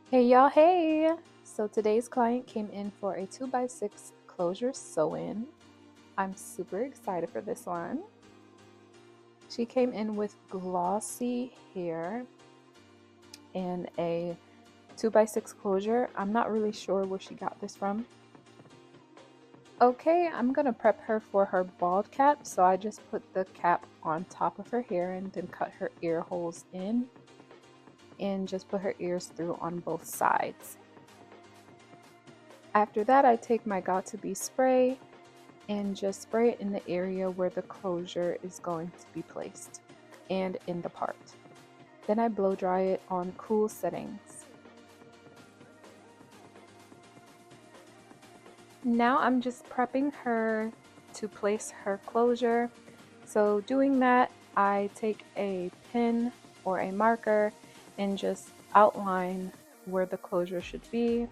Hey y'all, hey! So today's client came in for a 2x6 closure sew-in. I'm super excited for this one. She came in with Glossy Hair and a 2x6 closure. I'm not really sure where she got this from. Okay, I'm gonna prep her for her bald cap, so I just put the cap on top of her hair and then cut her ear holes in and just put her ears through on both sides. After that, I take my Got2b spray and just spray it in the area where the closure is going to be placed and in the part. Then I blow dry it on cool settings. Now I'm just prepping her to place her closure. So doing that, I take a pen or a marker and just outline where the closure should be.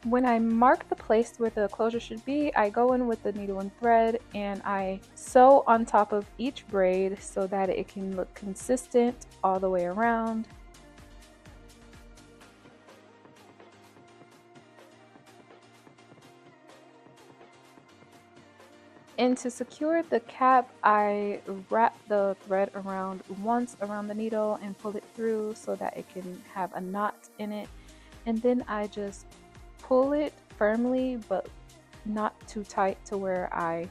When I mark the place where the closure should be, I go in with the needle and thread and I sew on top of each braid so that it can look consistent all the way around. And to secure the cap, I wrap the thread around once around the needle and pull it through so that it can have a knot in it. And then I just pull it firmly, but not too tight to where I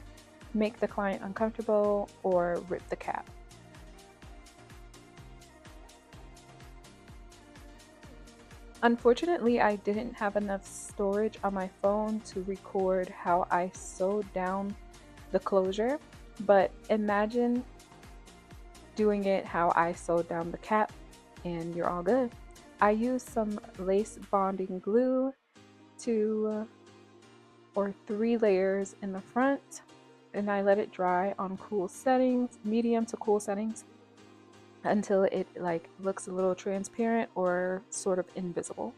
make the client uncomfortable or rip the cap. Unfortunately, I didn't have enough storage on my phone to record how I sewed down the closure, but imagine doing it how I sewed down the cap and you're all good. I used some lace bonding glue or 3 layers in the front, and I let it dry on cool settings, medium to cool settings, until it looks a little transparent or sort of invisible.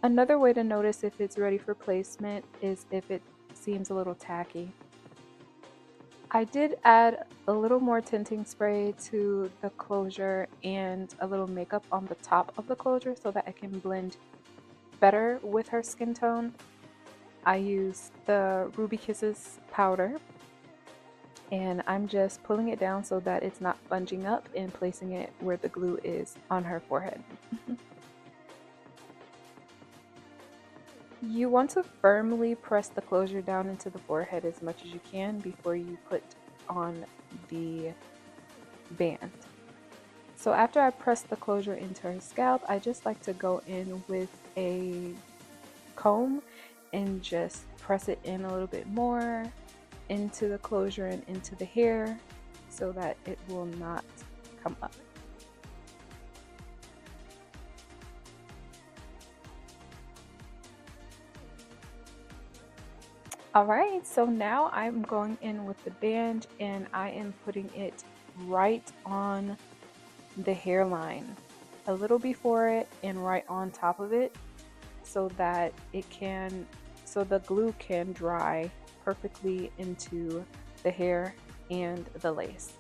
Another way to notice if it's ready for placement is if it seems a little tacky. I did add a little more tinting spray to the closure and a little makeup on the top of the closure so that it can blend better with her skin tone. I used the Ruby Kisses powder and I'm just pulling it down so that it's not bunging up and placing it where the glue is on her forehead. You want to firmly press the closure down into the forehead as much as you can before you put on the band. So after I press the closure into her scalp, I just like to go in with a comb and just press it in a little bit more into the closure and into the hair so that it will not come up. Alright, so now I'm going in with the band and I am putting it right on the hairline, a little before it and right on top of it so that the glue can dry perfectly into the hair and the lace.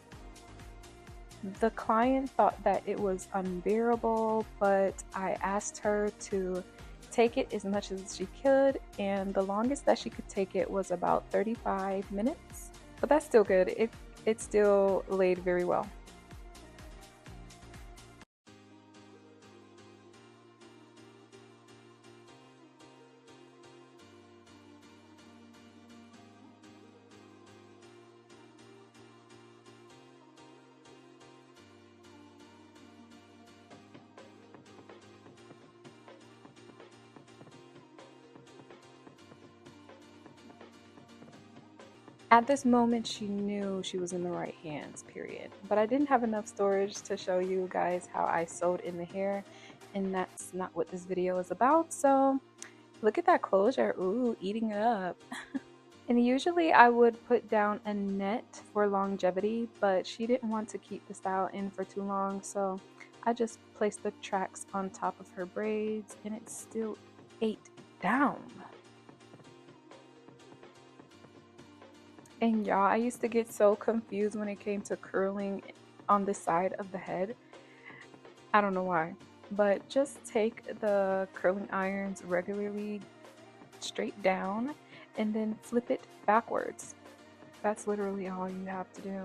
The client thought that it was unbearable, but I asked her to take it as much as she could, and the longest that she could take it was about 35 minutes. But that's still good. It still laid very well. At this moment, she knew she was in the right hands, period. But I didn't have enough storage to show you guys how I sewed in the hair, and that's not what this video is about. So look at that closure. Ooh, eating it up. And usually I would put down a net for longevity, but she didn't want to keep the style in for too long, so I just placed the tracks on top of her braids and it still ate down. And y'all, I used to get so confused when it came to curling on this side of the head. I don't know why, but just take the curling irons regularly straight down and then flip it backwards. That's literally all you have to do.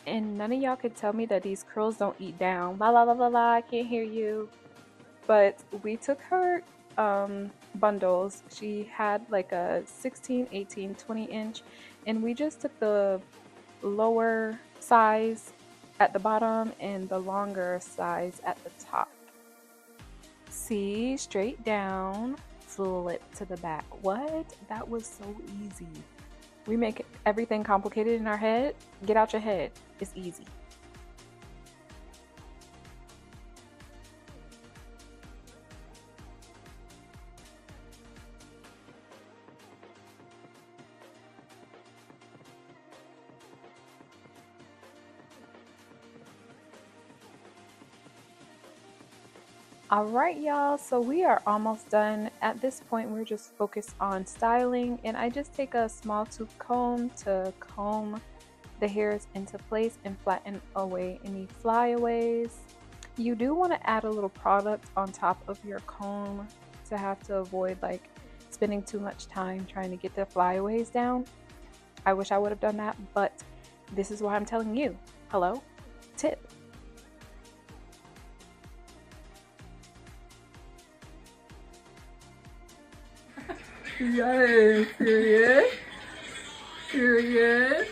And none of y'all could tell me that these curls don't eat down. La la la la la, I can't hear you. But we took her bundles. She had like a 16, 18, 20 inch, and we just took the lower size at the bottom and the longer size at the top. See, straight down, flip to the back. What? That was so easy. We make everything complicated in our head. Get out your head. It's easy. Alright y'all, so we are almost done. At this point we're just focused on styling, and I just take a small tooth comb to comb the hairs into place and flatten away any flyaways. You do want to add a little product on top of your comb to have to avoid like spending too much time trying to get the flyaways down. I wish I would have done that, but this is why I'm telling you. Hello? Tip. Yes, period. Period.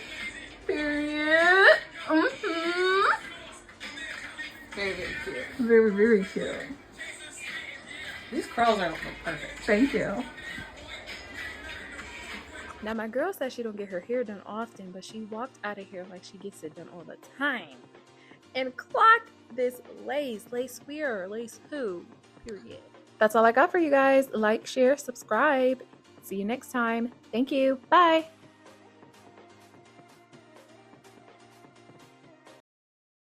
Period. Very, very cute. Very, very cute. These curls are perfect. Thank you. Now my girl says she don't get her hair done often, but she walked out of here like she gets it done all the time. And clock this lace. Lace where? Lace who? Period. That's all I got for you guys. Like, share, subscribe. See you next time. Thank you. Bye.